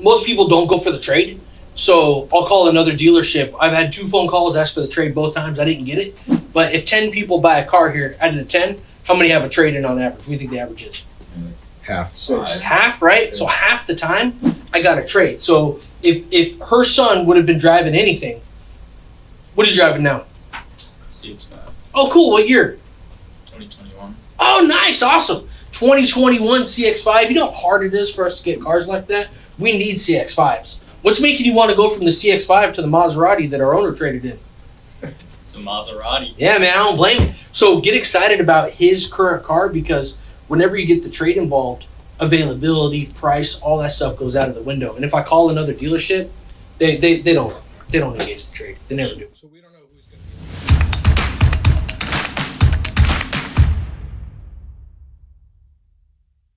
most people don't go for the trade. So I'll call another dealership. I've had 2 phone calls, asked for the trade both times. I didn't get it. But if 10 people buy a car here, out of the 10, how many have a trade-in on average? What do you think the average is? Half. Half, right? Yeah. So half the time, I got a trade. So if her son would have been driving anything, what are you driving now? CX-5. Oh, cool. What year? 2021. Oh, nice. Awesome. 2021 CX-5. You know how hard it is for us to get cars like that? We need CX-5s. What's making you want to go from the CX-5 to the Maserati that our owner traded in? It's a Maserati. Yeah, man, I don't blame him. So get excited about his current car, because whenever you get the trade involved, availability, price, all that stuff goes out of the window. And if I call another dealership, they don't engage the trade. They never do. So we don't